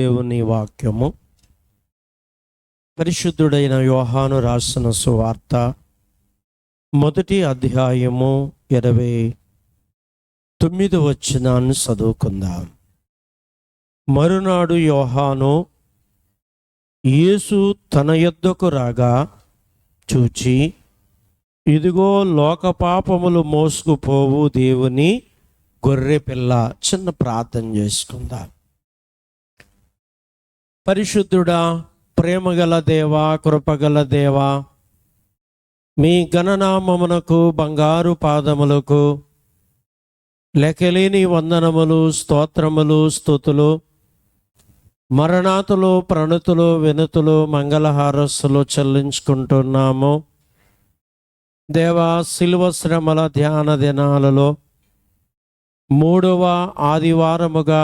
దేవుని వాక్యము పరిశుద్ధుడైన యోహాను రాసిన సువార్త 1వ అధ్యాయము 29వ వచనాన్ని చదువుకుందాం. మరునాడు యోహాను యేసు తన యొద్దకు రాగా చూచి, ఇదిగో లోక పాపములు మోసుకుపోవు దేవుని గొర్రె పిల్ల. చిన్న ప్రార్థన చేసుకుందాం. పరిశుద్ధుడా, ప్రేమగల దేవా, కృపగల దేవా, మీ ఘననామమునకు బంగారు పాదములకు లెక్కలేని వందనములు, స్తోత్రములు, స్తుతులు, మరణాతులు, ప్రణతులు, వినతులు, మంగళహారస్సులు చెల్లించుకుంటున్నాము. దేవా, శిలువ శ్రమల ధ్యాన దినాలలో 3వ ఆదివారముగా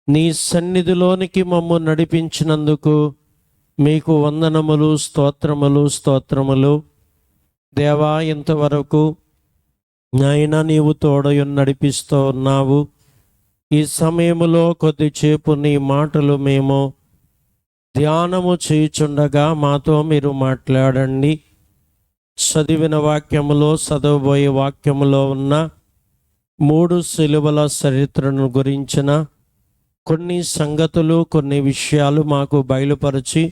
నీ సన్నిధిలోనికి మమ్ము నడిపించినందుకు మీకు వందనములు, స్తోత్రములు. దేవా, ఇంతవరకు నాయన నీవు తోడయుని నడిపిస్తూ ఉన్నావు. ఈ సమయంలో కొద్దిసేపు నీ మాటలు మేము ధ్యానము చేయుచుండగా మాతో మీరు మాట్లాడండి. చదివిన వాక్యములో, చదవబోయే వాక్యములో ఉన్న 3 శిలువల చరిత్రను గురించిన కొన్ని సంగతులు, కొన్ని విషయాలు మాకు బయలుపరిచి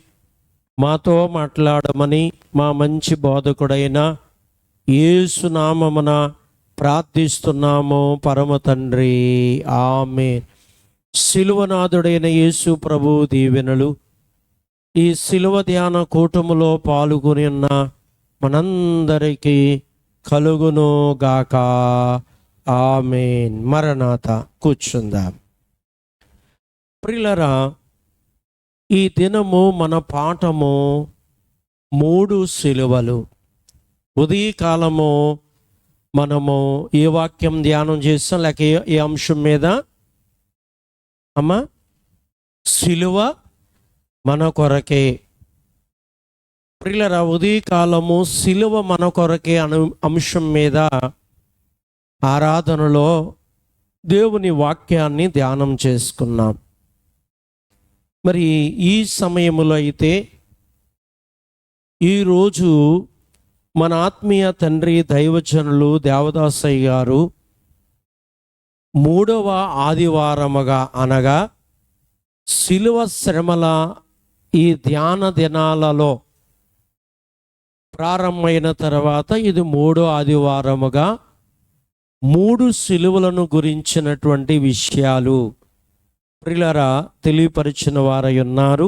మాతో మాట్లాడమని మా మంచి బోధకుడైన యేసు నామమున ప్రార్థిస్తున్నాము పరమ తండ్రి, ఆమేన్. శిలువనాథుడైన యేసు ప్రభు దీవెనలు ఈ శిలువ ధ్యాన కూటములో పాల్గొని ఉన్న మనందరికీ కలుగును గాక, ఆమేన్. మరణాత. కూర్చుందాం. ప్రియులారా, ఈ దినము మన పాఠము 3 శిలువలు. ఉదయకాలము మనము ఏ వాక్యం ధ్యానం చేస్తాం, లేక ఏ అంశం మీద అమ్మా? శిలువ మన కొరకే. ప్రియులారా, ఉదయకాలము శిలువ మన కొరకే అంశం మీద ఆరాధనలో దేవుని వాక్యాన్ని ధ్యానం చేసుకున్నాం. మరి ఈ సమయంలో అయితే ఈరోజు మన ఆత్మీయ తండ్రి దైవజనులు దేవదాసయ్య గారు 3వ ఆదివారముగా అనగా శిలువ శ్రమల ఈ ధ్యాన దినాలలో ప్రారంభమైన తర్వాత ఇది 3వ ఆదివారముగా 3 శిలువలను గురించినటువంటి విషయాలు ప్రియులారా తెలియపరిచిన వారై ఉన్నారు.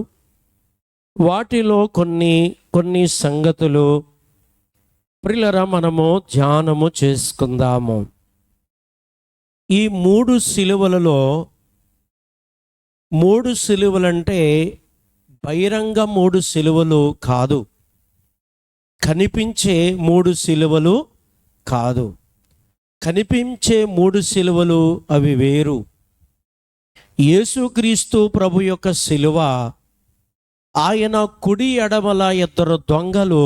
వాటిలో కొన్ని సంగతులు ప్రియులారా మనము ధ్యానము చేసుకుందాము. ఈ 3 శిలువలలో 3 శిలువలంటే బహిరంగ 3 శిలువలు కాదు, కనిపించే 3 శిలువలు కాదు. కనిపించే 3 శిలువలు అవి వేరు. యేసుక్రీస్తు ప్రభు యొక్క శిలువ, ఆయన కుడి ఎడమల 2 దొంగలు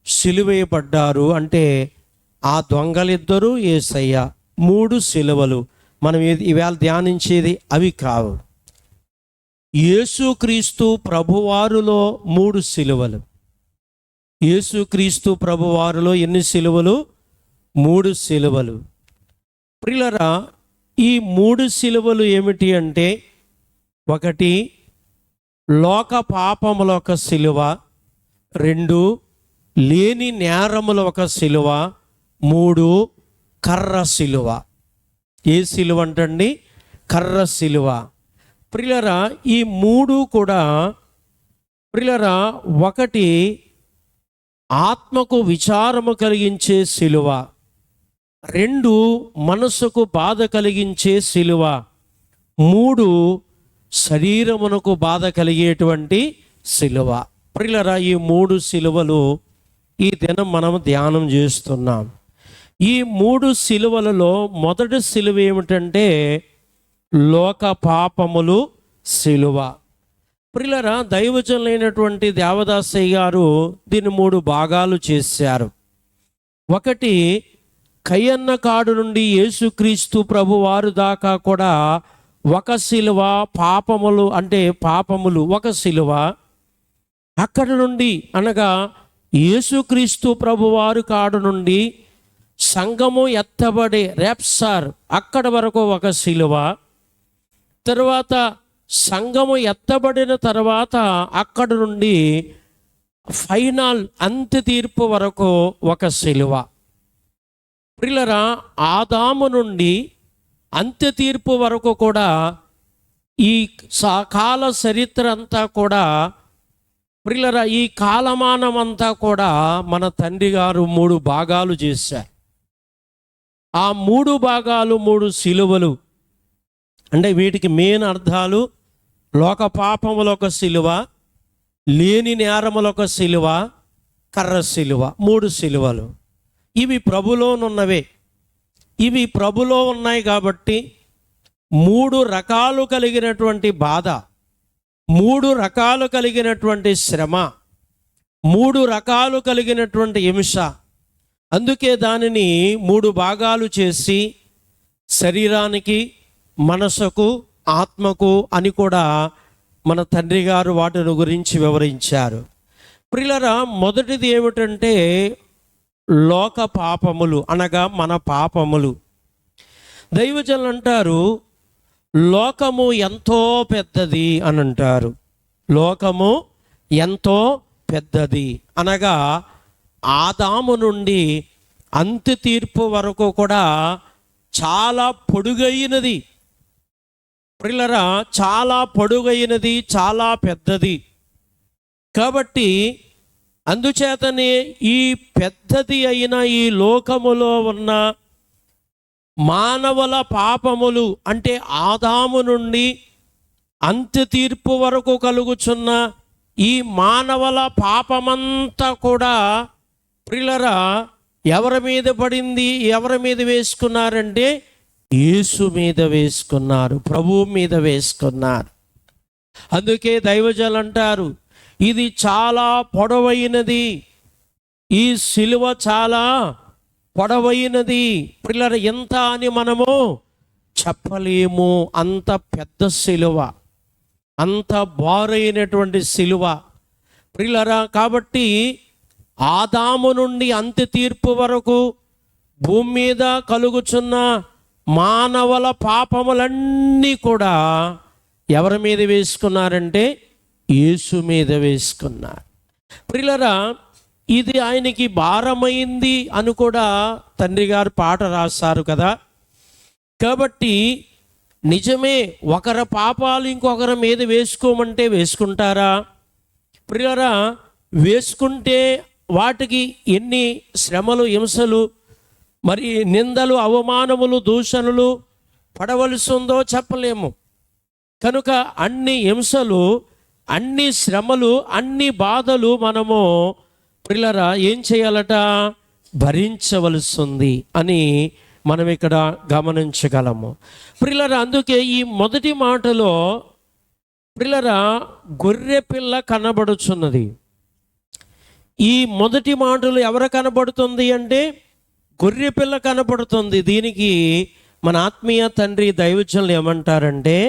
సిలువేయబడ్డారు. అంటే ఆ దొంగలిద్దరూ యేసయ్య. 3 శిలువలు మనం ఇవాళ ధ్యానించేది అవి కావు. యేసుక్రీస్తు ప్రభువారులో 3 శిలువలు. యేసుక్రీస్తు ప్రభువారులో ఎన్ని శిలువలు? 3 శిలువలు. ప్రియులారా, ఈ 3 శిలువలు ఏమిటి అంటే, 1 లోక పాపముల ఒక శిలువ, 2 లేని నేరముల ఒక శిలువ, 3 కర్ర శిలువ. ఏ శిలువ అంటండి? కర్ర శిలువ. ప్రియులారా, ఈ 3 కూడా ప్రియులారా, 1 ఆత్మకు విచారము కలిగించే శిలువ, 2 మనసుకు బాధ కలిగించే శిలువ, 3 శరీరమునకు బాధ కలిగేటువంటి శిలువ. ప్రియులారా, ఈ 3 శిలువలు ఈ దినం మనం ధ్యానం చేస్తున్నాం. ఈ 3 శిలువలలో మొదటి శిలువ ఏమిటంటే లోక పాపములు శిలువ. ప్రియులారా, దైవజనులైనటువంటి దేవదాసయ్య గారు దీన్ని 3 భాగాలు చేశారు. 1 కయన్న కాడు నుండి యేసుక్రీస్తు ప్రభు వారు దాకా కూడా ఒక శిలువ, పాపములు అంటే పాపములు ఒక శిలువ. అక్కడి నుండి అనగా యేసుక్రీస్తు ప్రభువారు కాడు నుండి సంఘము ఎత్తబడే రేప్సార్ అక్కడ వరకు ఒక శిలువ. తర్వాత సంఘము ఎత్తబడిన తర్వాత అక్కడి నుండి ఫైనల్ అంత్య తీర్పు వరకు ఒక శిలువ. ప్రియులారా, ఆదాము నుండి అంత్య తీర్పు వరకు కూడా ఈ కాల చరిత్ర అంతా కూడా, ప్రియులారా, ఈ కాలమానం అంతా కూడా మన తండ్రి గారు 3 భాగాలు చేశారు. ఆ 3 భాగాలు 3 శిలువలు. అంటే వీటికి మెయిన్ అర్థాలు: లోక పాపములు ఒక శిలువ, లేని నేరములు ఒక శిలువ, కర్ర శిలువ. 3 శిలువలు. ఇవి ప్రభులోనున్నవే. ఇవి ప్రభులో ఉన్నాయి కాబట్టి 3 రకాలు కలిగినటువంటి బాధ, 3 రకాలు కలిగినటువంటి శ్రమ, 3 రకాలు కలిగినటువంటి హింస. అందుకే దానిని 3 భాగాలు చేసి శరీరానికి, మనసుకు, ఆత్మకు అని కూడా మన తండ్రి గారు వాటిని గురించి వివరించారు. ప్రియులారా, మొదటిది ఏమిటంటే లోక పాపములు అనగా మన పాపములు. దైవజనులు అంటారు, లోకము ఎంతో పెద్దది అని అంటారు. లోకము ఎంతో పెద్దది అనగా ఆదాము నుండి అంత్య తీర్పు వరకు కూడా చాలా పొడుగైనది. ప్రియులారా, చాలా పొడుగైనది, చాలా పెద్దది. కాబట్టి అందుచేతనే ఈ పెద్దది అయిన ఈ లోకములో ఉన్న మానవుల పాపములు అంటే ఆదాము నుండి అంత్య తీర్పు వరకు కలుగుచున్న ఈ మానవుల పాపమంతా కూడా, ప్రియులారా, ఎవరి మీద పడింది? ఎవరి మీద వేసుకున్నారంటే యేసు మీద వేసుకున్నారు, ప్రభువు మీద వేసుకున్నారు. అందుకే దైవజనులు అంటారు, ఇది చాలా పొడవైనది, ఈ శిలువ చాలా పొడవైనది. పిల్లలు ఎంత అని మనము చెప్పలేము. అంత పెద్ద శిలువ, అంత బారైనటువంటి శిలువ ప్రియులారా. కాబట్టి ఆదాము నుండి అంత్య తీర్పు వరకు భూమి మీద కలుగుచున్న మానవుల పాపములన్నీ కూడా ఎవరి మీద వేసుకున్నారంటే యేసు మీద వేసుకున్నారు. ప్రియులారా, ఇది ఆయనకి భారమైంది అని కూడా తండ్రి గారు పాట రాశారు కదా. కాబట్టి నిజమే, ఒకరి పాపాలు ఇంకొకరి మీద వేసుకోమంటే వేసుకుంటారా? ప్రియులారా, వేసుకుంటే వాటికి ఎన్ని శ్రమలు, హింసలు, మరి నిందలు, అవమానములు, దూషణలు పడవలసి ఉందో చెప్పలేము. కనుక అన్ని హింసలు, అన్ని శ్రమలు, అన్ని బాధలు మనము ప్రియులారా ఏం చేయాలట? భరించవలసి ఉంది అని మనం ఇక్కడ గమనించగలము. ప్రియులారా, అందుకే ఈ మొదటి మాటలో ప్రియులారా గొర్రె పిల్ల కనబడుచున్నది. ఈ మొదటి మాటలు ఎవరు కనబడుతుంది అంటే గొర్రె పిల్ల కనబడుతుంది. దీనికి మన ఆత్మీయ తండ్రి దైవజనులు ఏమంటారంటే,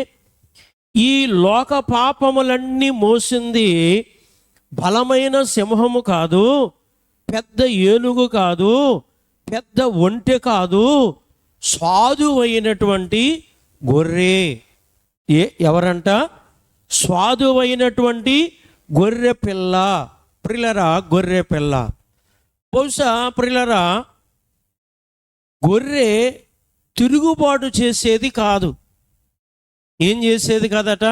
ఈ లోక పాపములన్నీ మోసింది బలమైన సింహము కాదు, పెద్ద ఏనుగు కాదు, పెద్ద ఒంటె కాదు, సాధువైనటువంటి గొర్రె. ఎవరంట? సాధువైనటువంటి గొర్రె పిల్ల. ప్రియులారా, గొర్రె పిల్ల. బహుశా ప్రియులారా, గొర్రె తిరుగుబాటు చేసేది కాదు. ఏం చేసేది కాదట?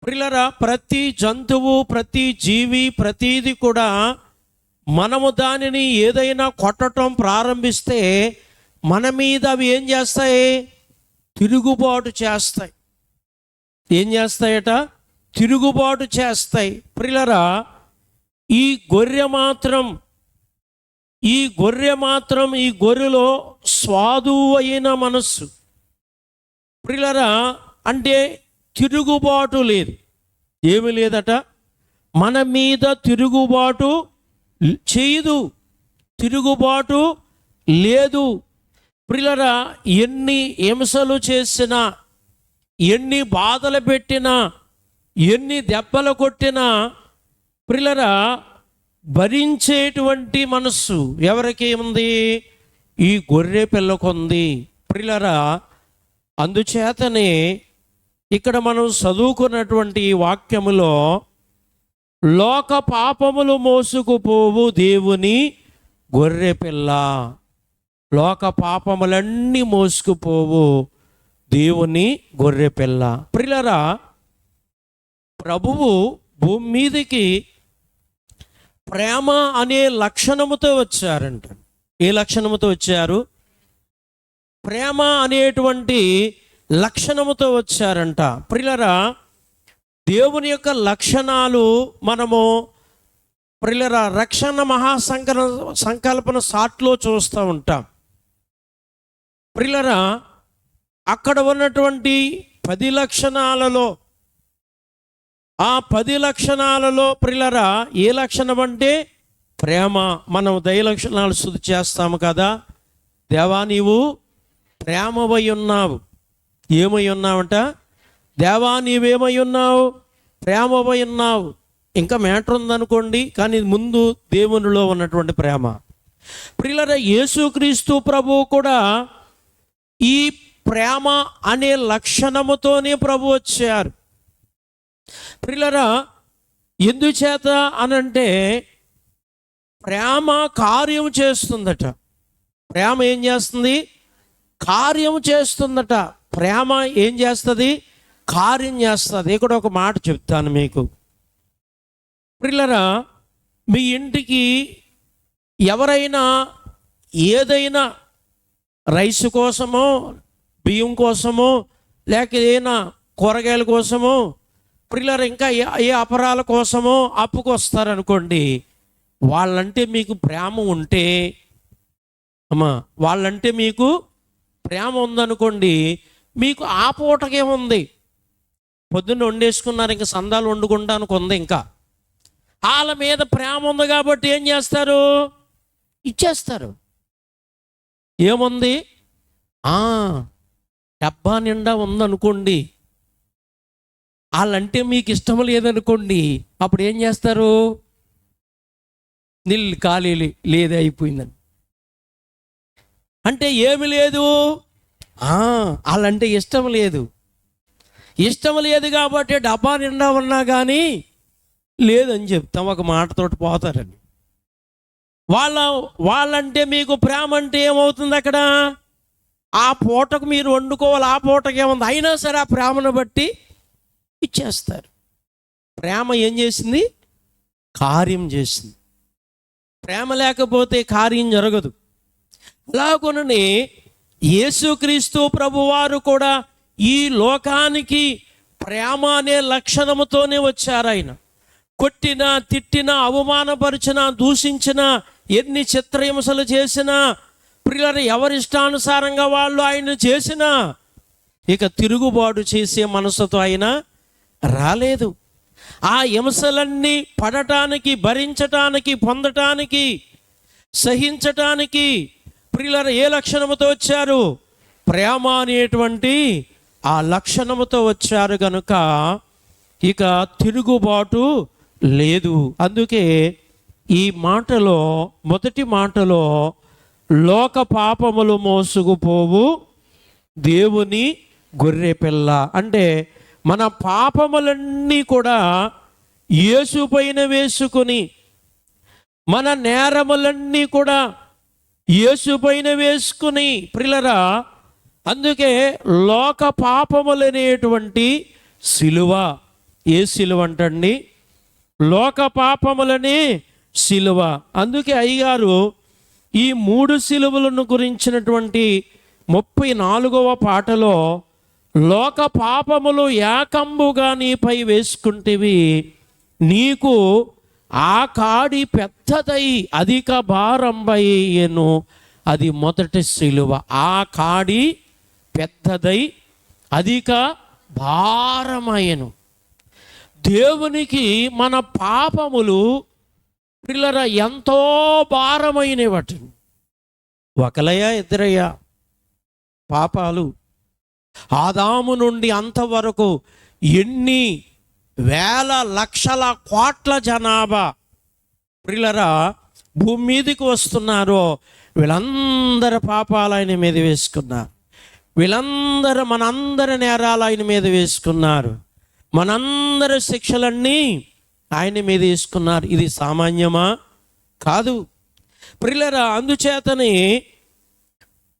ప్రియులారా, ప్రతి జంతువు, ప్రతి జీవి, ప్రతిది కూడా మనము దానిని ఏదైనా కొట్టడం ప్రారంభిస్తే మన మీద అవి ఏం చేస్తాయి? తిరుగుబాటు చేస్తాయి. ఏం చేస్తాయట? తిరుగుబాటు చేస్తాయి. ప్రియులారా, ఈ గొర్రె మాత్రం ఈ గొర్రెలో స్వాదువు అయిన మనస్సు. ప్రియులారా, అంటే తిరుగుబాటు లేదు, ఏమి లేదట. మన మీద తిరుగుబాటు చేయదు, తిరుగుబాటు లేదు. ప్రియులారా, ఎన్ని హింసలు చేసినా, ఎన్ని బాధలు పెట్టినా, ఎన్ని దెబ్బలు కొట్టినా ప్రియులారా భరించేటువంటి మనస్సు ఎవరికి ఉంది? ఈ గొర్రె పిల్లకుంది ప్రియులారా. అందుచేతనే ఇక్కడ మనం చదువుకున్నటువంటి ఈ వాక్యములో లోక పాపములు మోసుకుపోవు దేవుని గొర్రె పిల్ల, లోక పాపములన్నీ మోసుకుపోవు దేవుని గొర్రె పిల్ల. ప్రియులారా, ప్రభువు భూమి మీదకి ప్రేమ అనే లక్షణముతో వచ్చారంట. ఏ లక్షణముతో వచ్చారు? ప్రేమ అనేటువంటి లక్షణముతో వచ్చారంట. ప్రియులారా, దేవుని యొక్క లక్షణాలు మనము ప్రియులారా రక్షణ సంకల్పన సాట్లో చూస్తూ ఉంటాం. ప్రియులారా, అక్కడ ఉన్నటువంటి 10 లక్షణాలలో, ఆ 10 లక్షణాలలో ప్రియులారా ఏ లక్షణం అంటే ప్రేమ. మనం దయ లక్షణాలు శుద్ధి చేస్తాము కదా. దేవా నీవు ప్రేమవై ఉన్నావు. ఏమై ఉన్నావంట? దేవా నీవేమై ఉన్నావు? ప్రేమవై ఉన్నావు. ఇంకా మ్యాటర్ ఉందనుకోండి, కానీ ముందు దేవునిలో ఉన్నటువంటి ప్రేమ. ప్రియులారా, యేసుక్రీస్తు ప్రభువు కూడా ఈ ప్రేమ అనే లక్షణముతోనే ప్రభు వచ్చారు. ప్రియులారా, ఎందుచేత అనంటే ప్రేమ కార్యం చేస్తుందట. ప్రేమ ఏం చేస్తుంది? కార్యం చేస్తుందట. ప్రేమ ఏం చేస్తుంది? కార్యం చేస్తుంది. ఇక్కడ ఒక మాట చెప్తాను మీకు. ప్రియులారా, మీ ఇంటికి ఎవరైనా ఏదైనా రైస్ కోసమో, బియ్యం కోసమో, లేక ఏదైనా కూరగాయల కోసమో, ప్రియులారా ఇంకా ఏ అపరాల కోసమో అప్పుకు వస్తారనుకోండి, వాళ్ళంటే మీకు ప్రేమ ఉంటే, అమ్మా వాళ్ళంటే మీకు ప్రేమ ఉందనుకోండి, మీకు ఆ పూటకేముంది, పొద్దున్న వండేసుకున్నారు, ఇంకా సందాలు వండుకుంటానికి ఉంది, ఇంకా వాళ్ళ మీద ప్రేమ ఉంది కాబట్టి ఏం చేస్తారు? ఇచ్చేస్తారు. ఏముంది? డబ్బా నిండా ఉందనుకోండి, వాళ్ళంటే మీకు ఇష్టం లేదనుకోండి, అప్పుడు ఏం చేస్తారు? నీళ్ళు ఖాళీ లేదే అయిపోయిందని. అంటే ఏమి లేదు, వాళ్ళంటే ఇష్టం లేదు. ఇష్టం లేదు కాబట్టి డబ్బా నిండా ఉన్నా కానీ లేదని చెప్తాం, ఒక మాటతోటి పోతారని. వాళ్ళంటే మీకు ప్రేమ అంటే ఏమవుతుంది? అక్కడ ఆ పూటకు మీరు వండుకోవాలి, ఆ పూటకి ఏముంది, అయినా సరే ఆ ప్రేమను బట్టి ఇచ్చేస్తారు. ప్రేమ ఏం చేసింది? కార్యం చేసింది. ప్రేమ లేకపోతే కార్యం జరగదు. అలాగనే యేసుక్రీస్తు ప్రభువారు కూడా ఈ లోకానికి ప్రేమ అనే లక్షణముతోనే వచ్చారు. ఆయన కొట్టినా, తిట్టినా, అవమానపరిచినా, దూషించినా, ఎన్ని చిత్రహింసలు చేసినా, ప్రియులారా ఎవరిష్టానుసారంగా వాళ్ళు ఆయన చేసినా ఇక తిరుగుబాటు చేసే మనసుతో ఆయన రాలేదు. ఆ హింసలన్నీ పడటానికి, భరించటానికి, పొందటానికి, సహించటానికి ప్రియులారా ఏ లక్షణముతో వచ్చారు? ప్రేమ అనేటువంటి ఆ లక్షణముతో వచ్చారు కనుక ఇక తిరుగుబాటు లేదు. అందుకే ఈ మాటలో, మొదటి మాటలో లోక పాపములు మోసుకుపోవు దేవుని గొర్రె పిల్ల అంటే మన పాపములన్నీ కూడా యేసు పైన వేసుకుని, మన నేరములన్నీ కూడా యేసు పైన వేసుకుని ప్రియులారా, అందుకే లోక పాపములనేటువంటి సిలువ. ఏ సిలువ అంటండి? లోక పాపములనే సిలువ. అందుకే అయ్యగారు ఈ 3 సిలువలను గురించినటువంటి 34వ పాటలో లోక పాపములు ఏకంబుగా నీపై వేసుకుంటేవి, నీకు ఆ కాడి పెద్దదై అధిక భారంబయ్యను. అది మొదటి సిలువ. ఆ కాడి పెద్దదై అధిక భారమయ్యను. దేవునికి మన పాపములు పిల్లర ఎంతో భారమైన వాటిని. ఒకలయ్యా, ఇద్దరయ్యా పాపాలు? ఆదాము నుండి అంతవరకు ఎన్ని వేల లక్షల కోట్ల జనాభా ప్రియులరా భూమి మీదకి వస్తున్నారో వీళ్ళందరి పాపాలు ఆయన మీద వేసుకున్నారు. మనందరి నేరాలు ఆయన మీద వేసుకున్నారు. మనందరి శిక్షలన్నీ ఆయన మీద వేసుకున్నారు. ఇది సామాన్యమా? కాదు ప్రియులరా. అందుచేతనే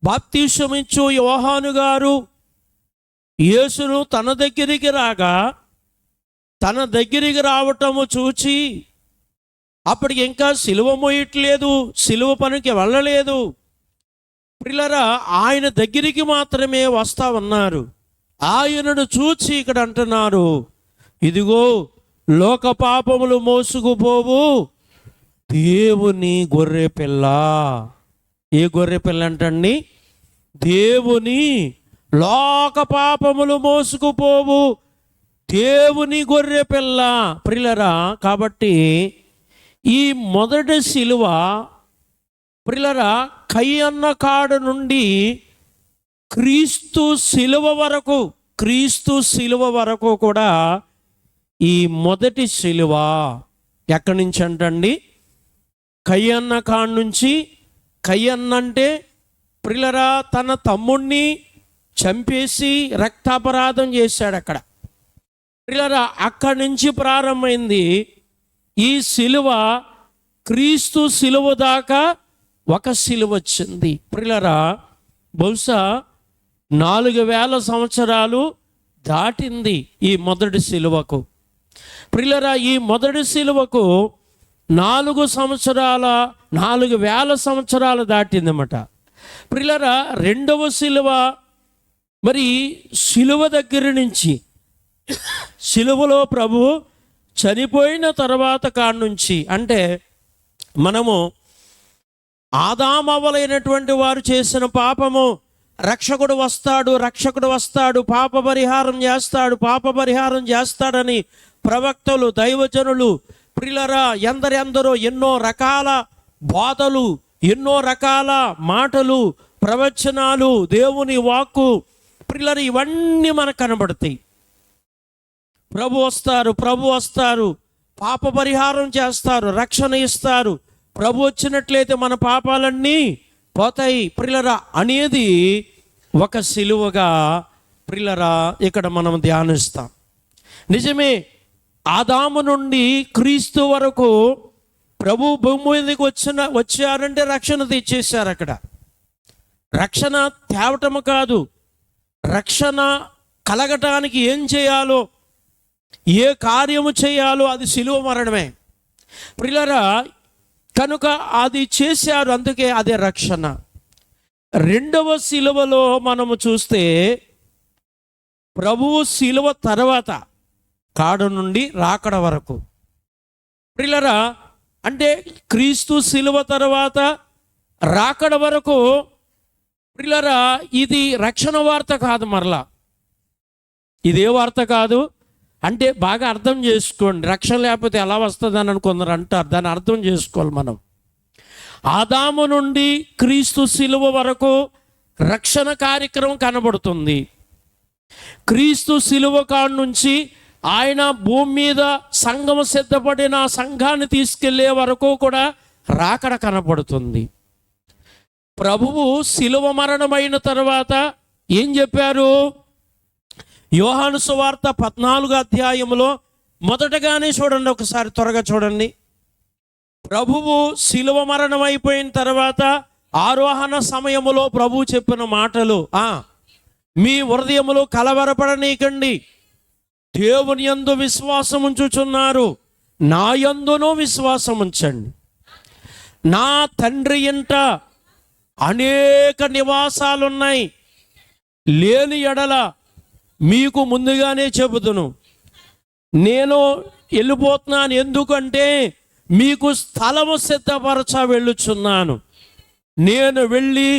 బాప్తిసమిచ్చు యోహాను గారు యేసును తన దగ్గరికి రావటము చూచి, అప్పటికి ఇంకా సిలువ మోయట్లేదు, సిలువ పనికి వెళ్ళలేదు ప్రియులరా, ఆయన దగ్గరికి మాత్రమే వస్తా ఉన్నారు. ఆయనను చూచి ఇక్కడ అంటున్నారు, ఇదిగో లోక పాపములు మోసుకుపోవు దేవుని గొర్రె పిల్ల. ఏ గొర్రె పిల్ల అంటండి? దేవుని లోక పాపములు మోసుకుపోవు దేవుని గొర్రె పిల్ల ప్రియులరా. కాబట్టి ఈ మొదటి సిలువ ప్రియులరా కయ్యన్న కాడ నుండి క్రీస్తు సిలువ వరకు కూడా ఈ మొదటి సిలువ ఎక్కడి నుంచి అంటండి? కయ్యన్న కాడ నుంచి. కయ్యన్న అంటే ప్రియులరా తన తమ్ముణ్ణి చంపేసి రక్తాపరాధం చేశాడు అక్కడ ప్రియులరా. అక్కడి నుంచి ప్రారంభమైంది ఈ సిలువ. క్రీస్తు సిలువ దాకా ఒక సిలువ వచ్చింది ప్రియులరా. బహుశా 4000 సంవత్సరాలు దాటింది ఈ మొదటి సిలువకు ప్రియులరా. ఈ మొదటి సిలువకు 4,000 సంవత్సరాలు దాటిందన్నమాట ప్రియులరా. రెండవ సిలువ మరి సిలువ దగ్గర నుంచి, సిలువలో ప్రభువు చనిపోయిన తర్వాత కాడ నుంచి, అంటే మనము ఆదామవ్వలైనటువంటి వారు చేసిన పాపము, రక్షకుడు వస్తాడు, పాప పరిహారం చేస్తాడని ప్రవక్తలు, దైవజనులు ప్రియులరా ఎందరో ఎన్నో రకాల బోధలు, ఎన్నో రకాల మాటలు, ప్రవచనాలు, దేవుని వాక్కు ప్రియులరా ఇవన్నీ మనకు కనబడతాయి. ప్రభు వస్తారు, పాప పరిహారం చేస్తారు, రక్షణ ఇస్తారు, ప్రభు వచ్చినట్లయితే మన పాపాలన్నీ పోతాయి ప్రియులరా అనేది ఒక సిలువగా ప్రియులరా ఇక్కడ మనం ధ్యానిస్తాం. నిజమే, ఆదాము నుండి క్రీస్తు వరకు ప్రభు భూమి మీదకి వచ్చారంటే రక్షణ తెచ్చేశారు. అక్కడ రక్షణ తేవటము కాదు, రక్షణ కలగటానికి ఏం చేయాలో, ఏ కార్యము చేయాలో అది సిలువ మరణమే ప్రియులరా. కనుక అది చేశారు, అందుకే అదే రక్షణ. రెండవ సిలువలో మనము చూస్తే ప్రభువు సిలువ తర్వాత కాడ నుండి రాకడ వరకు ప్రియులరా, అంటే క్రీస్తు సిలువ తర్వాత రాకడ వరకు ప్రియులరా ఇది రక్షణ వార్త కాదు. మరలా ఇదే వార్త కాదు అంటే బాగా అర్థం చేసుకోండి. రక్షణ లేకపోతే ఎలా వస్తుందని కొందరు అంటారు. దాన్ని అర్థం చేసుకోవాలి మనం. ఆదాము నుండి క్రీస్తు సిలువ వరకు రక్షణ కార్యక్రమం కనబడుతుంది. క్రీస్తు సిలువ కాడ నుంచి ఆయన భూమి మీద సంఘం సిద్ధపడిన సంఘాన్ని తీసుకెళ్లే వరకు కూడా రాకడ కనబడుతుంది. ప్రభువు సిలువ మరణమైన తర్వాత ఏం చెప్పారు? యోహాను సువార్త 14వ అధ్యాయంలో మొదటగానే చూడండి, ఒకసారి త్వరగా చూడండి. ప్రభువు సిలువ మరణం అయిపోయిన తర్వాత ఆరోహణ సమయములో ప్రభువు చెప్పిన మాటలు, మీ హృదయములో కలవరపడనీకండి, దేవుని యందు విశ్వాసం ఉంచుచున్నారు, నా యందును విశ్వాసం ఉంచండి. నా తండ్రి ఇంట అనేక నివాసాలున్నాయి, లేని ఎడల మీకు ముందుగానే చెబుతును. నేను వెళ్ళిపోతున్నాను, ఎందుకంటే మీకు స్థలము సిద్ధపరచ వెళ్ళుచున్నాను. నేను వెళ్ళి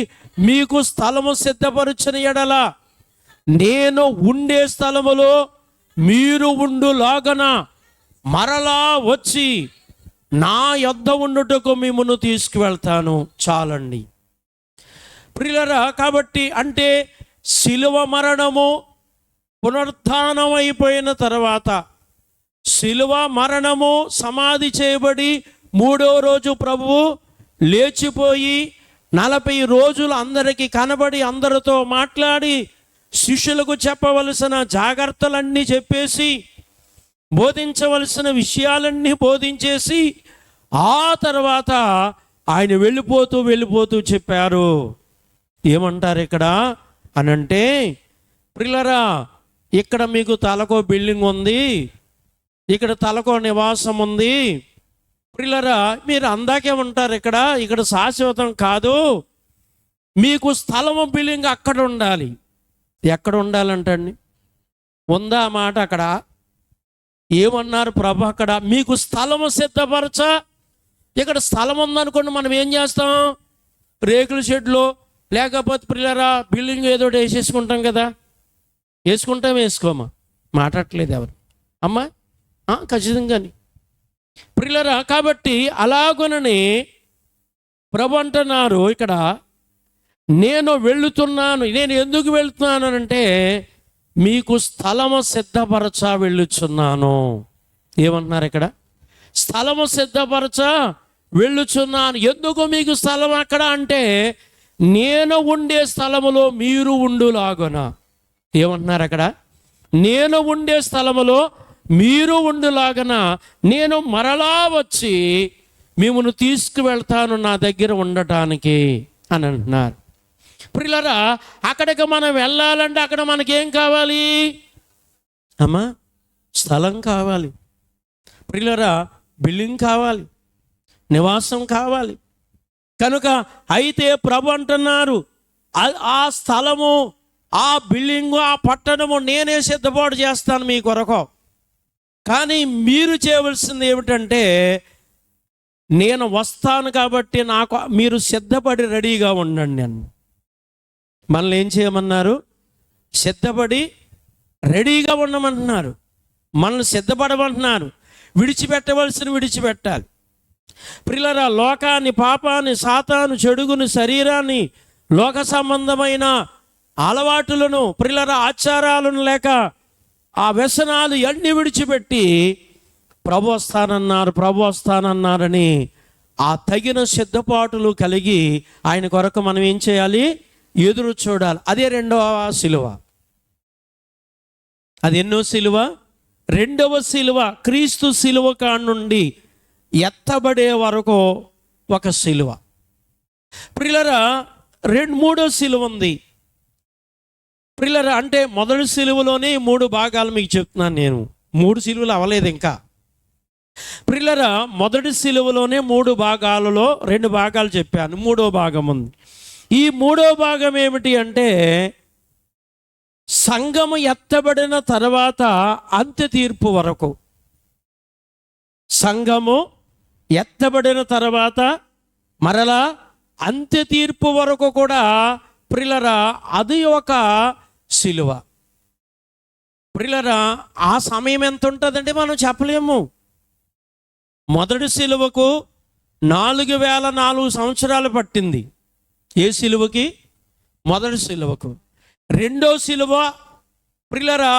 మీకు స్థలము సిద్ధపరచిన ఎడల నేను ఉండే స్థలములో మీరు ఉండులాగన మరలా వచ్చి నా యొద్ద ఉండుటకు మిమ్మును తీసుకువెళ్తాను. చాలండి ప్రియులరా. కాబట్టి అంటే శిలువ మరణము పునరుత్థానం అయిపోయిన తర్వాత, శిలువ మరణము సమాధి చేయబడి 3వ రోజు ప్రభువు లేచిపోయి 40 రోజులు అందరికీ కనబడి అందరితో మాట్లాడి శిష్యులకు చెప్పవలసిన జాగ్రత్తలన్నీ చెప్పేసి బోధించవలసిన విషయాలన్నీ బోధించేసి ఆ తర్వాత ఆయన వెళ్ళిపోతూ చెప్పారు. ఏమంటారు ఇక్కడ అనంటే, ప్రియులారా, ఇక్కడ మీకు తలకో బిల్డింగ్ ఉంది, ఇక్కడ తలకో నివాసం ఉంది. ప్రియులారా, మీరు అందాకే ఉంటారు, ఇక్కడ శాశ్వతం కాదు. మీకు స్థలము బిల్డింగ్ అక్కడ ఉండాలి. ఎక్కడ ఉండాలంటండి? ఉందా ఆ మాట అక్కడ? ఏమన్నారు ప్రభు అక్కడ? మీకు స్థలము సిద్ధపరచ. ఇక్కడ స్థలం ఉందనుకోండి, మనం ఏం చేస్తాం? రేకుల షెడ్లో లేకపోతే ప్రియులారా బిల్డింగ్ ఏదో వేసేసుకుంటాం కదా. వేసుకోమా? మాట్లాడట్లేదు ఎవరు అమ్మా? ఖచ్చితంగాని ప్రియులారా. కాబట్టి అలాగునని ప్రభు అంటున్నారు ఇక్కడ, నేను వెళుతున్నాను. నేను ఎందుకు వెళుతున్నాను అంటే, మీకు స్థలము సిద్ధపరచ వెళ్ళుచున్నాను. ఏమంటున్నారు ఇక్కడ? స్థలము సిద్ధపరచ వెళ్ళుచున్నాను. ఎందుకు మీకు స్థలం అక్కడ అంటే, నేను ఉండే స్థలములో మీరు ఉండులాగున. ఏమంటున్నారు అక్కడ? నేను ఉండే స్థలములో మీరు ఉండులాగన నేను మరలా వచ్చి మిమ్మల్ని తీసుకువెళ్తాను నా దగ్గర ఉండటానికి అని అంటున్నారు. ప్రియులారా, అక్కడికి మనం వెళ్ళాలంటే అక్కడ మనకేం కావాలి అమ్మా? స్థలం కావాలి. ప్రియులారా, బిల్డింగ్ కావాలి, నివాసం కావాలి. కనుక అయితే ప్రభు అంటున్నారు, ఆ స్థలము, ఆ బిల్డింగు, ఆ పట్టణము నేనే సిద్ధపాటు చేస్తాను మీ కొరకు. కానీ మీరు చేయవలసింది ఏమిటంటే, నేను వస్తాను కాబట్టి మీరు సిద్ధపడి రెడీగా ఉండండి అని. మనల్ని ఏం చేయమన్నారు? సిద్ధపడి రెడీగా ఉండమంటున్నారు. మనల్ని సిద్ధపడమంటున్నారు. విడిచిపెట్టవలసిన విడిచిపెట్టాలి. ప్రియులారా, లోకాన్ని, పాపాన్ని, సాతాను, చెడుగుని, శరీరాన్ని, లోక సంబంధమైన అలవాటులను, ప్రియులారా ఆచారాలను, లేక ఆ వ్యసనాలు అన్నీ విడిచిపెట్టి ప్రభు వస్తానన్నారని ఆ తగిన సిద్ధపాటులు కలిగి ఆయన కొరకు మనం ఏం చేయాలి? ఎదురు చూడాలి. అదే రెండవ సిలువ. అది ఎన్నో సిలువ? రెండవ సిలువ. క్రీస్తు సిలువ కానుండి ఎత్తబడే వరకు ఒక సిలువ. ప్రియులారా, మూడో సిలువ ఉంది. ప్రియులారా, అంటే మొదటి సిలువలోనే 3 భాగాలు మీకు చెప్తున్నాను నేను. 3 సిలువలు అవ్వలేదు ఇంకా. ప్రియులారా, మొదటి సిలువలోనే 3 భాగాలలో 2 భాగాలు చెప్పాను. 3వ భాగం ఉంది. ఈ 3వ భాగం ఏమిటి అంటే, సంఘము ఎత్తబడిన తర్వాత అంత్య తీర్పు వరకు. సంఘము ఎత్తబడిన తర్వాత మరలా అంత్య తీర్పు వరకు కూడా ప్రియులారా అది ఒక సిలువ. ప్రియులారా, ఆ సమయం ఎంత ఉంటుందంటే మనం చెప్పలేము. మొదటి సిలువకు 4004 సంవత్సరాలు పట్టింది. ఏ సిలువకి? మొదటి సిలువకు. రెండో సిలువ ప్రియులారా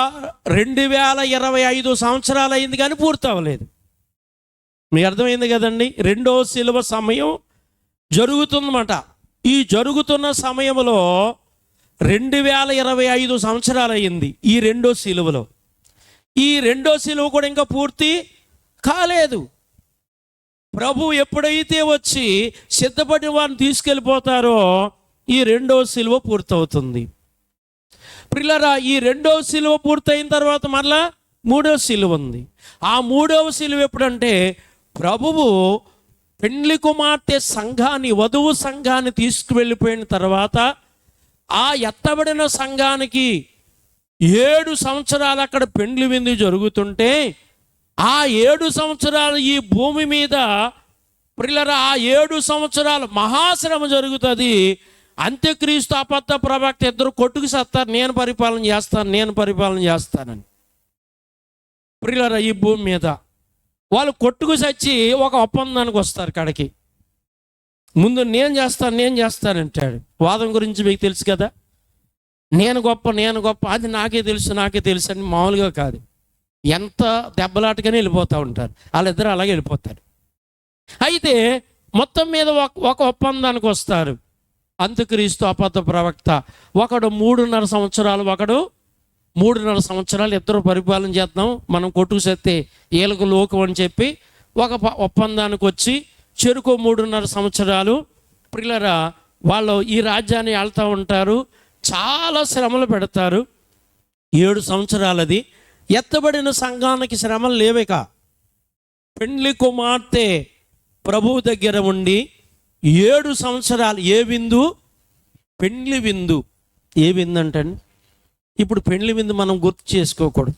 2025 సంవత్సరాలు అయింది కానీ పూర్తి అవ్వలేదు. మీకు అర్థమైంది కదండి? రెండో సిలువ సమయం జరుగుతుందన్నమాట. ఈ జరుగుతున్న సమయంలో 2025 సంవత్సరాలు అయింది ఈ రెండో సిలువలో. ఈ రెండో సిలువ కూడా ఇంకా పూర్తి కాలేదు. ప్రభు ఎప్పుడైతే వచ్చి సిద్ధపడిన వారిని తీసుకెళ్ళిపోతారో ఈ రెండో సిలువ పూర్తవుతుంది. ప్రియులారా, ఈ రెండో సిలువ పూర్తయిన తర్వాత మరలా 3వ సిలువ ఉంది. ఆ 3వ సిలువ ఎప్పుడంటే, ప్రభువు పెండ్లి కుమార్తె సంఘాన్ని, వధువు సంఘాన్ని తీసుకువెళ్ళిపోయిన తర్వాత ఆ ఎత్తబడిన సంఘానికి 7 సంవత్సరాలు అక్కడ పెండ్లి విందు జరుగుతుంటే, ఆ 7 సంవత్సరాలు ఈ భూమి మీద ప్రియులారా ఆ 7 సంవత్సరాలు మహాశ్రమ జరుగుతుంది. అంత్యక్రీస్తు అబద్ధ ప్రవక్త ఇద్దరు కొట్టుకు సత్తారు, నేను పరిపాలన చేస్తానని. ప్రియులారా, ఈ భూమి మీద వాళ్ళు కొట్టుకు సచ్చి ఒక ఒప్పందానికి వస్తారు. కాడికి ముందు నేను చేస్తానంటాడు. వాదం గురించి మీకు తెలుసు కదా. నేను గొప్ప, అది నాకే తెలుసు అని మామూలుగా కాదు, ఎంత దెబ్బలాటగానే వెళ్ళిపోతూ ఉంటారు. వాళ్ళిద్దరూ అలాగే వెళ్ళిపోతారు. అయితే మొత్తం మీద ఒక ఒప్పందానికి వస్తారు. అంత్యక్రీస్తు అబద్ధ ప్రవక్త, ఒకడు 3.5 సంవత్సరాలు, ఒకడు 3.5 సంవత్సరాలు, ఇద్దరు పరిపాలన చేద్దాం, మనం కొట్టుకు సత్తే ఏలకు లోకం అని చెప్పి ఒక ఒప్పందానికి వచ్చి చెరుకు 3.5 సంవత్సరాలు ప్రియులారా వాళ్ళు ఈ రాజ్యాన్ని ఆళ్తూ ఉంటారు. చాలా శ్రమలు పెడతారు. 7 సంవత్సరాలది. ఎత్తబడిన సంఘానికి శ్రమలు లేవేక. పెండ్లి కుమార్తె ప్రభువు దగ్గర ఉండి 7 సంవత్సరాలు. ఏ విందు? పెండ్లి విందు. ఏ విందు అంటండి? ఇప్పుడు పెండ్లి విందు మనం గుర్తు చేసుకోకూడదు.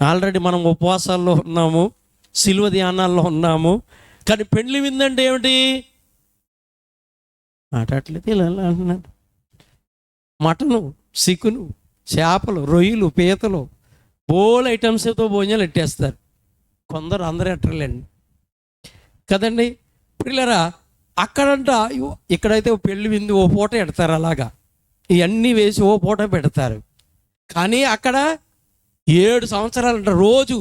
ఆల్రెడీ మనం ఉపవాసాల్లో ఉన్నాము, శిలువ ధ్యానాల్లో ఉన్నాము. కానీ పెండ్లి విందు అంటే ఏమిటి? మాట్లాడలేదు ఇలా అంటున్నాడు. మటను, చికెను, చేపలు, రొయ్యలు, పీతలు, బోల్ ఐటమ్స్తో భోజనాలు ఎట్టేస్తారు కొందరు. అందరూ ఎట్టలేండి కదండి పిల్లరా. అక్కడంట ఇక్కడైతే పెళ్లి విందు ఓ పూట పెడతారు, అలాగా ఇవన్నీ వేసి ఓ పూట పెడతారు. కానీ అక్కడ 7 సంవత్సరాలంట రోజు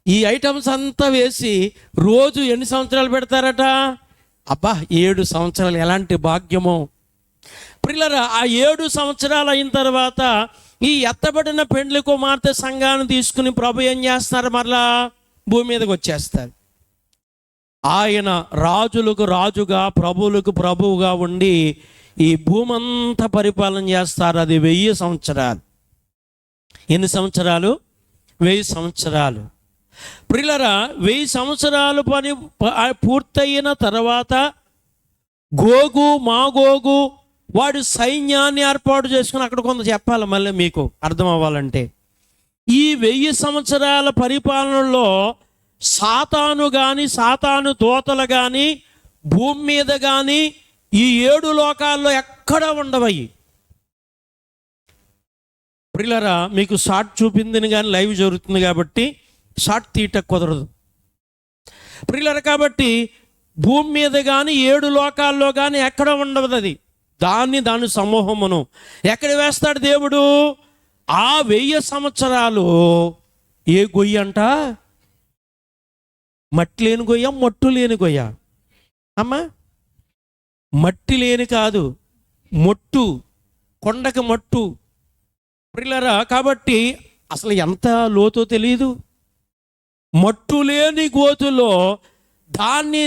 ఈ ఐటమ్స్ అంతా వేసి రోజు ఎన్ని సంవత్సరాలు పెడతారట? అబ్బా 7 సంవత్సరాలు, ఎలాంటి భాగ్యమో పిల్లరా. ఆ 7 సంవత్సరాలు అయిన తర్వాత ఈ ఎత్తబడిన పెండ్లి కుమార్తె సంఘాన్ని తీసుకుని ప్రభు ఏం చేస్తారు? మరలా భూమి మీదకి వచ్చేస్తారు. ఆయన రాజులకు రాజుగా, ప్రభువులకు ప్రభువుగా ఉండి ఈ భూమి అంతా పరిపాలన చేస్తారు. అది 1000 సంవత్సరాలు. ఎన్ని సంవత్సరాలు? 1000 సంవత్సరాలు. ప్రియులారా 1000 సంవత్సరాలు పని పూర్తయిన తర్వాత గోగు మాగోగు వాడు సైన్యాన్ని ఏర్పాటు చేసుకుని, అక్కడ కొంత చెప్పాలి మళ్ళీ మీకు అర్థం అవ్వాలంటే. ఈ 1000 సంవత్సరాల పరిపాలనలో సాతాను కానీ, సాతాను దూతలు కానీ, భూమి మీద కానీ, ఈ 7 లోకాల్లో ఎక్కడ ఉండవయి. ప్రియులారా మీకు షార్ట్ చూపిందని కానీ లైవ్ జరుగుతుంది కాబట్టి షార్ట్ తీయట కుదరదు ప్రియులారా. కాబట్టి భూమి మీద కానీ 7 లోకాల్లో కానీ ఎక్కడ ఉండదు అది. దాని సమూహమును ఎక్కడ వేస్తాడు దేవుడు? ఆ 1000 సంవత్సరాలు ఏ గొయ్యి అంట? మట్టి లేని గొయ్య, మట్టు లేని గొయ్య అమ్మా. మట్టి లేని కాదు, మొట్టు, కొండకి మట్టు ప్రియులారా. కాబట్టి అసలు ఎంత లోతో తెలియదు. మట్టు లేని గోతులో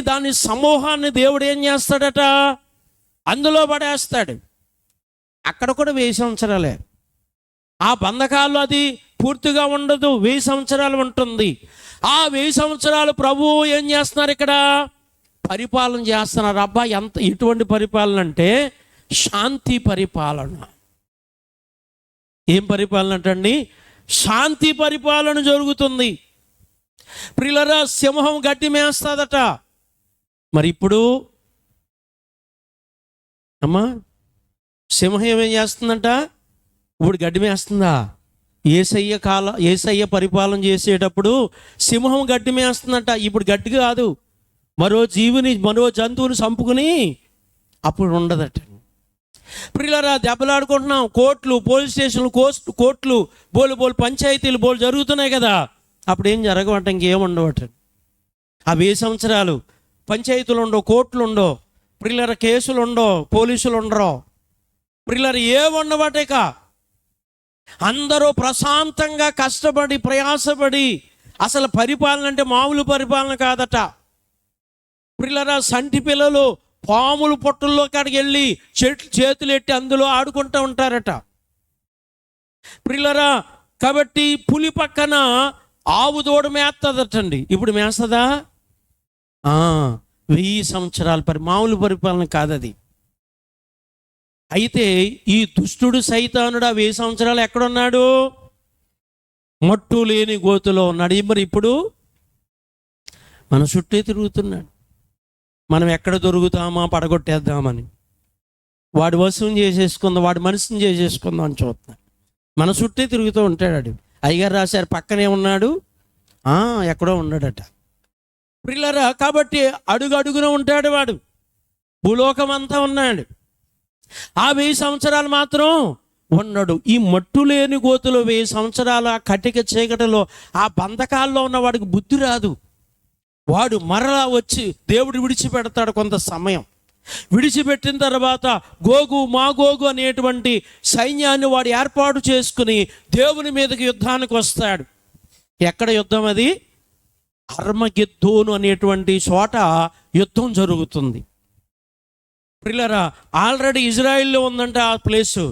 దాని సమూహాన్ని దేవుడు ఏం చేస్తాడట? అందులో పడేస్తాడు. అక్కడ కూడా 1000 సంవత్సరాలే. ఆ బంధకాల్లో అది పూర్తిగా ఉండదు, 1000 సంవత్సరాలు ఉంటుంది. ఆ 1000 సంవత్సరాలు ప్రభువు ఏం చేస్తున్నారు? ఇక్కడ పరిపాలన చేస్తున్నారు. అబ్బా ఎటువంటి పరిపాలన అంటే శాంతి పరిపాలన. ఏం పరిపాలన అంటండి? శాంతి పరిపాలన జరుగుతుంది. ప్రియులారా సింహం గడ్డి మేస్తుందట. మరి ఇప్పుడు అమ్మా సింహం ఏమేం చేస్తుందంట? ఇప్పుడు గడ్డి మేస్తుందా? యేసయ్య పరిపాలన చేసేటప్పుడు సింహం గడ్డి మేస్తుందంట. ఇప్పుడు గడ్డి కాదు, మరో జంతువుని చంపుకుని అప్పుడు ఉండదట. ప్రియులారా దెబ్బలాడుకుంటున్నాం. కోర్టులు, పోలీస్ స్టేషన్లు, కోర్టులు, బోలు పంచాయతీలు జరుగుతున్నాయి కదా. అప్పుడు ఏం జరగవట, ఇంకేం ఉండవట. ఆ 1000 సంవత్సరాలు పంచాయతీలు ఉండవు, కోర్టులు ఉండవు ప్రియులారా, కేసులు ఉండవు, పోలీసులు ఉండరు ప్రియులారా, ఏం ఉండవటేక. అందరూ ప్రశాంతంగా కష్టపడి ప్రయాసపడి, అసలు పరిపాలన అంటే మామూలు పరిపాలన కాదట ప్రియులారా. సంటి పిల్లలు పాములు పొట్టుల్లో కాడికి వెళ్ళి చేతులు ఎట్టి అందులో ఆడుకుంటూ ఉంటారట ప్రియులారా. కాబట్టి పులి పక్కన ఆవు దూడ మేస్తుందటండి. ఇప్పుడు మేస్తుందా? 1000 సంవత్సరాల మామూలు పరిపాలన కాదది. అయితే ఈ దుష్టుడు సైతానుడు ఆ 1000 సంవత్సరాలు ఎక్కడున్నాడు? మట్టు లేని గోతులో ఉన్నాడు. మరి ఇప్పుడు మన చుట్టే తిరుగుతున్నాడు. మనం ఎక్కడ దొరుకుతామా పడగొట్టేద్దామని, వాడి వశం చేసేసుకుందాం, వాడి మనసుని చేసేసుకుందాం అని చూస్తున్నాడు. మన చుట్టే తిరుగుతూ ఉంటాడు. అయ్యగారు రాశారు, పక్కనే ఉన్నాడు, ఎక్కడో ఉన్నాడట ప్రియులారా. కాబట్టి అడుగున ఉంటాడు వాడు. భూలోకం అంతా ఉన్నాడు. ఆ 1000 సంవత్సరాలు మాత్రం ఉన్నాడు. ఈ మట్టు లేని గోతులో 1000 సంవత్సరాల కటిక చీకటిలో ఆ బంధకాల్లో ఉన్న వాడికి బుద్ధి రాదు. వాడు మరలా వచ్చి దేవుడు విడిచిపెడతాడు కొంత సమయం. విడిచిపెట్టిన తర్వాత గోగు మాగోగు అనేటువంటి సైన్యాన్ని వాడు ఏర్పాటు చేసుకుని దేవుని మీదకి యుద్ధానికి వస్తాడు. ఎక్కడ యుద్ధం అది? అర్మగెద్దోను అనేటువంటి చోట యుద్ధం జరుగుతుంది. ప్రియులారా, ఆల్రెడీ ఇజ్రాయిల్లో ఉందంట ఆ ప్లేసు.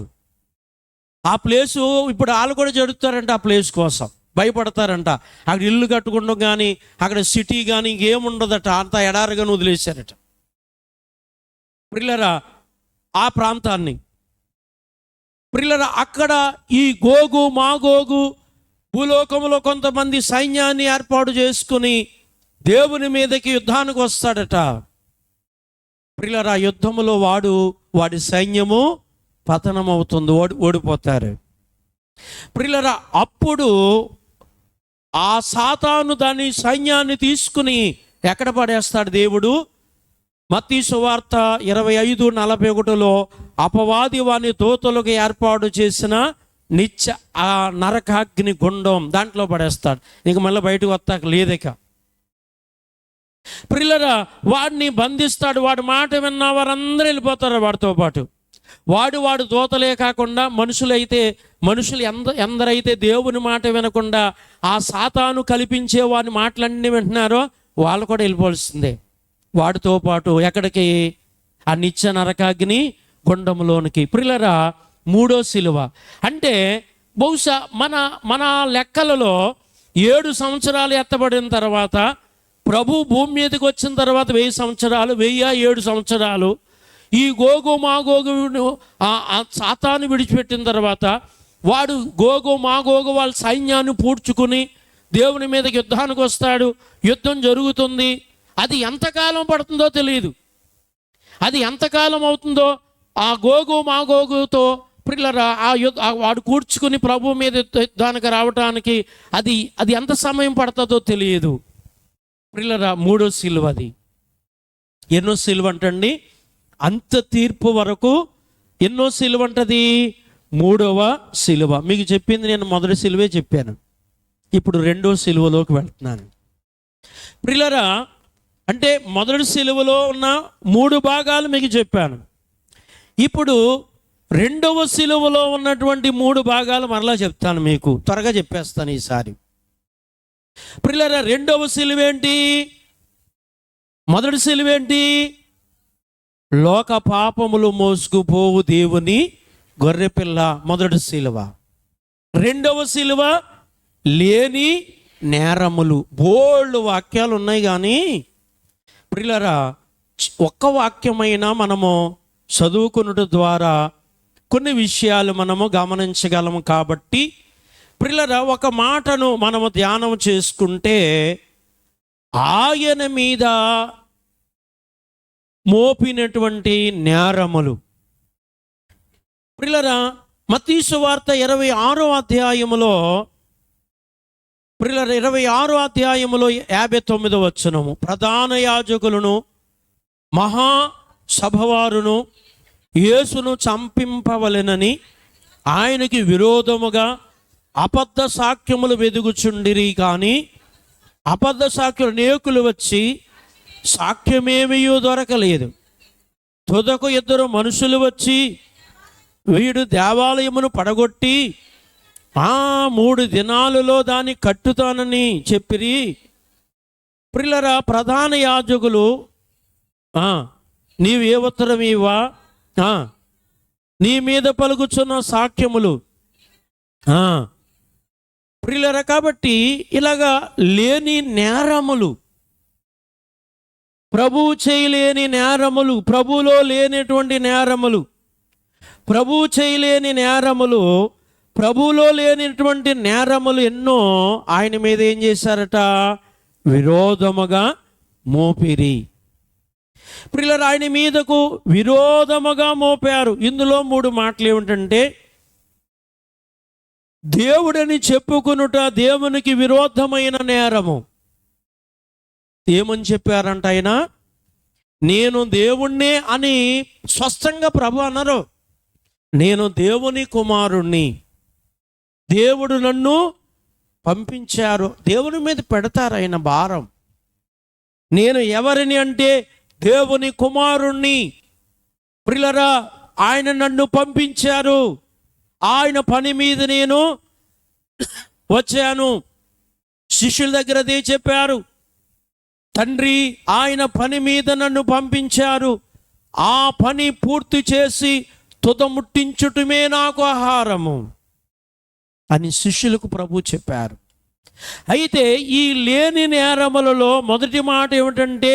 ఆ ప్లేసు ఇప్పుడు వాళ్ళు కూడా జరుగుతారంట. ఆ ప్లేస్ కోసం భయపడతారంట. అక్కడ ఇల్లు కట్టుకుంటాం కానీ, అక్కడ సిటీ కానీ ఇంకేముండదట, అంతా ఎడారిగాను వదిలేశారట. ప్రియులారా, ఆ ప్రాంతాన్ని ప్రియులారా, అక్కడ ఈ గోగు మాగోగు భూలోకంలో కొంతమంది సైన్యాన్ని ఏర్పాటు చేసుకుని దేవుని మీదకి యుద్ధానికి వస్తాడట. ప్రియులారా, యుద్ధములో వాడి సైన్యము పతనమవుతుంది, ఓడిపోతారు. ప్రియులారా, అప్పుడు ఆ సాతాను దాని సైన్యాన్ని తీసుకుని ఎక్కడ పడేస్తాడు దేవుడు? మత్తయి సువార్త 25:41 అపవాది వాని దూతలకు ఏర్పాటు చేసిన నిత్య ఆ నరకాగ్ని గుండం దాంట్లో పడేస్తాడు. ఇంక మళ్ళీ బయటకు వస్తాక లేదిక. ప్రియులారా, వాడిని బంధిస్తాడు. వాడి మాట విన్న వారందరూ వెళ్ళిపోతారు వాడితో పాటు. వాడు దూతలే కాకుండా మనుషులు ఎందరైతే దేవుని మాట వినకుండా ఆ సాతాను కల్పించే వాని మాటలన్నీ వింటున్నారో వాళ్ళు కూడా వెళ్ళిపోవాల్సిందే వాడితో పాటు. ఎక్కడికి? ఆ నిత్య నరకాగ్ని గుండంలోనికి. ప్రియులారా, 3వ శిలువ అంటే బహుశా మన లెక్కలలో 7 సంవత్సరాలు ఎత్తబడిన తర్వాత, ప్రభు భూమి మీదకి వచ్చిన తర్వాత 1000 సంవత్సరాలు, 1007 సంవత్సరాలు ఈ గోగు మాగోగు సాతాను విడిచిపెట్టిన తర్వాత వాడు గోగు మాగోగు వాళ్ళ సైన్యాన్ని పూడ్చుకుని దేవుని మీదకి యుద్ధానికి వస్తాడు. యుద్ధం జరుగుతుంది. అది ఎంతకాలం పడుతుందో తెలియదు. అది ఎంతకాలం అవుతుందో ఆ గోగు మాగోగుతో ప్రియులారా వాడు కూర్చుకుని ప్రభు మీద యుద్ధానికి రావటానికి అది ఎంత సమయం పడుతుందో తెలియదు. ప్రియులారా, 3వ శిలువ. అది ఎన్నో శిలువ అంటండి? అంత తీర్పు వరకు ఎన్నో శిలువ అంటది? 3వ శిలువ. మీకు చెప్పింది నేను మొదటి శిలువే చెప్పాను. ఇప్పుడు 2వ శిలువలోకి వెళ్తున్నాను. ప్రియులారా, అంటే మొదటి శిలువలో ఉన్న 3 భాగాలు మీకు చెప్పాను. ఇప్పుడు 2వ శిలువలో ఉన్నటువంటి 3 భాగాలు మరలా చెప్తాను. మీకు త్వరగా చెప్పేస్తాను ఈసారి. ప్రియులారా, 2వ శిలువ ఏంటి? మొదటి శిలువ ఏంటి? లోక పాపములు మోసుకుపోవు దేవుని గొర్రెపిల్ల మొదటి శిలువ. 2వ శిలువ లేని నేరములు. బోల్డ్ వాక్యాలు ఉన్నాయి కానీ ప్రియులారా, ఒక్క వాక్యమైనా మనము చదువుకున్నట ద్వారా కొన్ని విషయాలు మనము గమనించగలము. కాబట్టి ప్రియులారా, ఒక మాటను మనము ధ్యానం చేసుకుంటే, ఆయన మీద మోపినటువంటి నేరములు. ప్రియులారా, మత్తయి సువార్త 26వ అధ్యాయములో ప్రియులారా 26వ అధ్యాయములో 59వ వచనము, ప్రధాన యాజకులను మహాసభవారును యేసును చంపింపవలెనని ఆయనకి విరోధముగా అబద్ధ సాక్ష్యములు వెదుగుచుండిరి. కానీ అబద్ధ సాక్ష్యులు అనేకులు వచ్చి సాక్ష్యమేమీ దొరకలేదు. తుదకు 2 మనుషులు వచ్చి వీడు దేవాలయమును పడగొట్టి 3 దినాలలో దాన్ని కట్టుతానని చెప్పిరి. ప్రియులారా, ప్రధాన యాజకులు నీవే ఉత్తరం ఇవ్వా? నీ మీద పలుకుచున్న సాక్ష్యములు. ప్రియులారా, కాబట్టి ఇలాగా లేని నేరములు, ప్రభువు చేయలేని నేరములు, ప్రభువులో లేనటువంటి నేరములు, ప్రభువు చేయలేని నేరములు, ప్రభువులో లేనటువంటి నేరములు ఎన్నో ఆయన మీద ఏం చేశారట? విరోధముగా మోపిరి. ప్రియులారా, ఆయన మీదకు విరోధముగా మోపారు. ఇందులో 3 మాటలు ఏమిటంటే, దేవుడని చెప్పుకొనుట దేవునికి విరోధమైన నేరము. ఏమని చెప్పారంట ఆయన? నేను దేవుణ్ణే అని స్పష్టంగా ప్రభు అన్నారు. నేను దేవుని కుమారుణ్ణి, దేవుడు నన్ను పంపించారు. దేవుని మీద పెడతారు ఆయన భారం. నేను ఎవరిని అంటే దేవుని కుమారుణ్ణి. ప్రియులారా, ఆయన నన్ను పంపించారు, ఆయన పని మీద నేను వచ్చాను. శిష్యుల దగ్గర అదే చెప్పారు, తండ్రి ఆయన పని మీద నన్ను పంపించారు, ఆ పని పూర్తి చేసి తుదముట్టించుటమే నాకు ఆహారము అని శిష్యులకు ప్రభు చెప్పారు. అయితే ఈ లేని నేరములలో మొదటి మాట ఏమిటంటే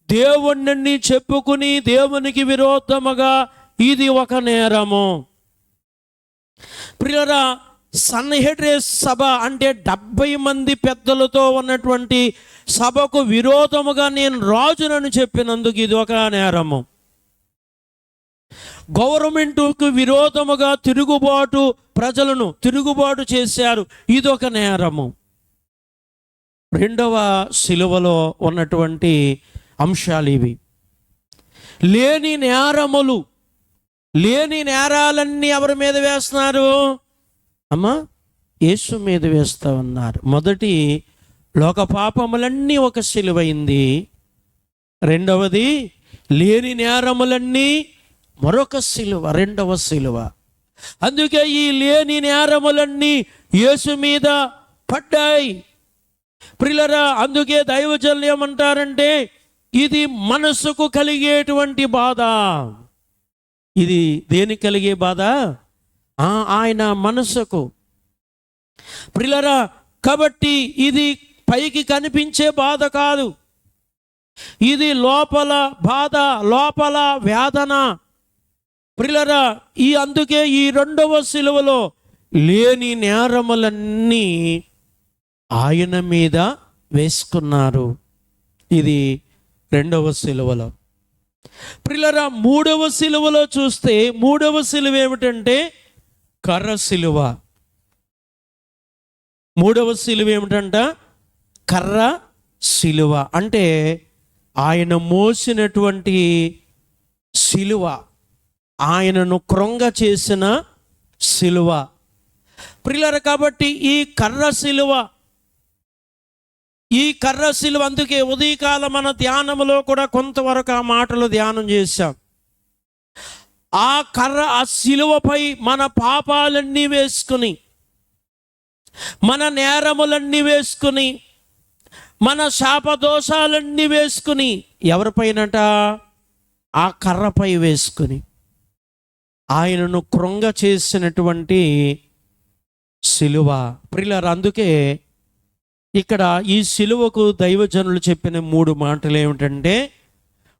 దేవుణ్ణి చెప్పుకుని దేవునికి విరోధముగా ఇది ఒక నేరము. ప్రియులారా, సన్హెడ్రేస్ సభ అంటే 70 మంది పెద్దలతో ఉన్నటువంటి సభకు విరోధముగా నేను రాజునని చెప్పినందుకు ఇది ఒక నేరము. గవర్నమెంట్కు విరోధముగా ప్రజలను తిరుగుబాటు చేశారు, ఇదొక నేరము. రెండవ సిలువలో ఉన్నటువంటి అంశాలు ఇవి. లేని నేరాలన్నీ ఎవరి మీద వేస్తున్నారు? అమ్మా, యేసు మీద వేస్తూ ఉన్నారు. మొదటి లోక పాపములన్నీ ఒక సిలువైంది, రెండవది లేని నేరములన్నీ మరొక సిలువ, రెండవ సిలువ. అందుకే ఈ లేని నేరములన్నీ యేసు మీద పడ్డాయి. ప్రియులారా, అందుకే దైవజనులు ఏమంటారంటే ఇది మనసుకు కలిగేటువంటి బాధ. ఇది దేనికి కలిగే బాధ? ఆయన మనసుకు. ప్రియులారా, కాబట్టి ఇది పైకి కనిపించే బాధ కాదు, ఇది లోపల బాధ, లోపల వేదన. ప్రియులారా, అందుకే ఈ రెండవ సిలువలో లేని నేరములన్నీ ఆయన మీద వేసుకున్నారు. ఇది రెండవ సిలువలో. ప్రియులారా, మూడవ సిలువలో చూస్తే మూడవ సిలువ ఏమిటంటే కర్ర సిలువ. మూడవ సిలువ ఏమిటంట? కర్ర సిలువ. అంటే ఆయన మోసినటువంటి సిలువ, ఆయనను క్రొంగ చేసిన సిలువ. ప్రియులారా, కాబట్టి ఈ కర్ర సిలువ అందుకే ఉదయకాలం మన ధ్యానంలో కూడా కొంతవరకు ఆ మాటలు ధ్యానం చేశాం. ఆ సిలువపై మన పాపాలన్నీ వేసుకుని, మన నేరములన్నీ వేసుకుని, మన శాపదోషాలన్నీ వేసుకుని, ఎవరిపైనట? ఆ కర్రపై వేసుకుని ఆయనను క్రొంగ చేసినటువంటి సిలువ. ప్రియులారా, అందుకే ఇక్కడ ఈ సిలువకు దైవజనులు చెప్పిన 3 మాటలు ఏమిటంటే,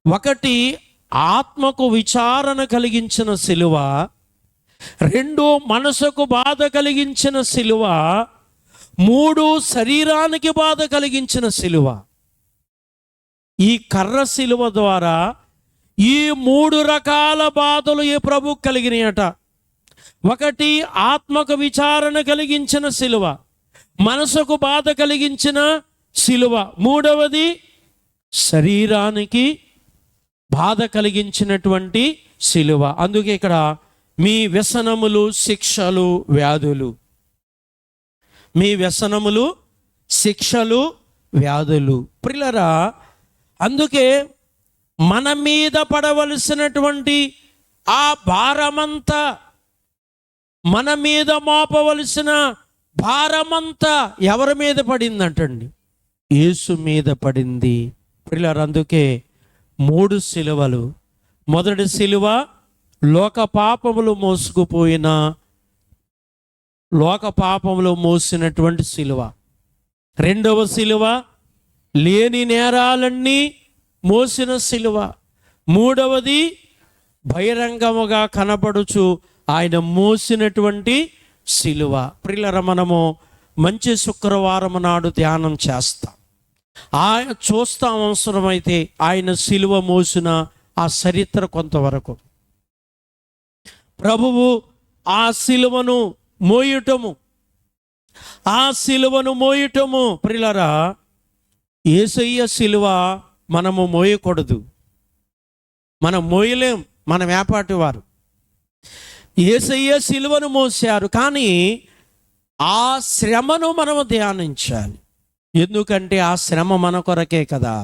ఒకటి ఆత్మకు విచారణ కలిగించిన సిలువ, 2 మనసుకు బాధ కలిగించిన సిలువ, 3 శరీరానికి బాధ కలిగించిన సిలువ. ఈ కర్ర సిలువ ద్వారా ఈ 3 రకాల బాధలు ఈ ప్రభు కలిగినాయట. ఒకటి ఆత్మకు విచారణ కలిగించిన సిలువ, మనసుకు బాధ కలిగించిన సిలువ, మూడవది శరీరానికి బాధ కలిగించినటువంటి సిలువ. అందుకే ఇక్కడ మీ వ్యసనములు, శిక్షలు, వ్యాధులు, మీ వ్యసనములు, శిక్షలు, వ్యాధులు. ప్రియులారా, అందుకే మన మీద పడవలసినటువంటి ఆ భారమంతా, మన మీద మోపవలసిన భారమంతా ఎవరి మీద పడిందంటండి? యేసు మీద పడింది. ప్రియులారా, అందుకే 3 సిలువలు. మొదటి సిలువ లోక పాపములు మోసినటువంటి సిలువ. రెండవ సిలువ లేని నేరాలన్నీ మోసిన సిలువ. మూడవది బహిరంగముగా కనపడుచు ఆయన మోసినటువంటి సిలువ. ప్రియులారా, మనము మంచి శుక్రవారం నాడు ధ్యానం చేస్తాం, చూస్తాం. అవసరమైతే ఆయన సిలువ మోసిన ఆ చరిత్ర కొంతవరకు, ప్రభువు ఆ సిలువను మోయటము. ప్రియులారా, యేసయ్య సిలువ మనము మోయకూడదు. మనం మోయలేం, మన వేపాటి వారు. యేసయ్య సిలువను మోశారు, కానీ ఆ శ్రమను మనము ధ్యానించాలి. ఎందుకంటే ఆ శ్రమ మన కొరకే కదా.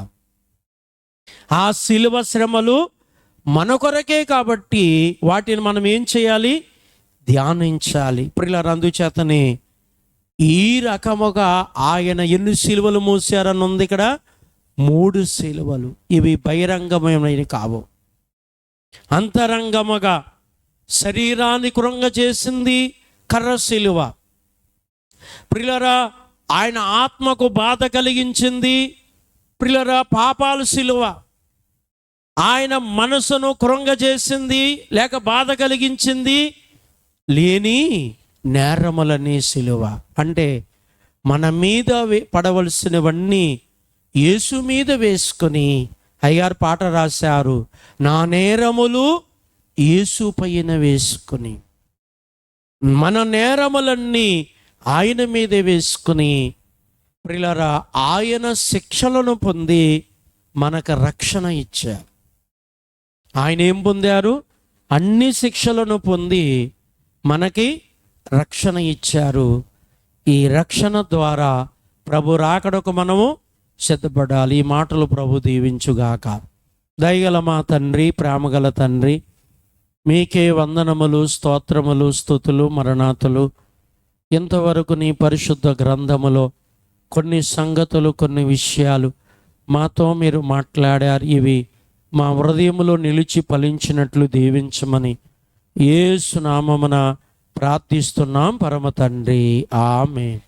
ఆ సిలువ శ్రమలు మన కొరకే కాబట్టి వాటిని మనం ఏం చేయాలి? ధ్యానించాలి. ప్రియులారా, అందుచేతనే ఈ రకముగా ఆయన ఎన్ని సిలువలు మోసారని ఉంది ఇక్కడ? 3 సిలువలు. ఇవి బహిరంగమైనవి కావు, అంతరంగముగా శరీరాన్ని కృంగ చేసింది కర్ర సిలువ. ప్రియులారా, ఆయన ఆత్మకు బాధ కలిగించింది ప్రియులారా పాపాలు సిలువ. ఆయన మనసును కృంగ చేసింది లేక బాధ కలిగించింది లేని నేరములనే సిలువ. అంటే మన మీద పడవలసినవన్నీ యేసు మీద వేసుకొని, అయ్యారు పాట రాశారు, నా నేరములు యేసు పైన వేసుకుని, మన నేరములన్నీ ఆయన మీద వేసుకుని ప్రియులారా ఆయన శిక్షలను పొంది మనకు రక్షణ ఇచ్చారు. ఆయన ఏం పొందారు? అన్ని శిక్షలను పొంది మనకి రక్షణ ఇచ్చారు. ఈ రక్షణ ద్వారా ప్రభు రాకడకు మనము సిద్ధపడాలి. ఈ మాటలు ప్రభు దీవించుగాక. దయగల మా తండ్రి, ప్రేమగల తండ్రి, మీకే వందనములు, స్తోత్రములు, స్తుతులు, మరణాతులు. ఇంతవరకు నీ పరిశుద్ధ గ్రంథములో కొన్ని సంగతులు, కొన్ని విషయాలు మాతో మీరు మాట్లాడారు. ఇవి మా హృదయములో నిలిచి ఫలించినట్లు దీవించమని యేసు నామమున ప్రార్థిస్తున్నాం పరమ తండ్రి. ఆమేన్.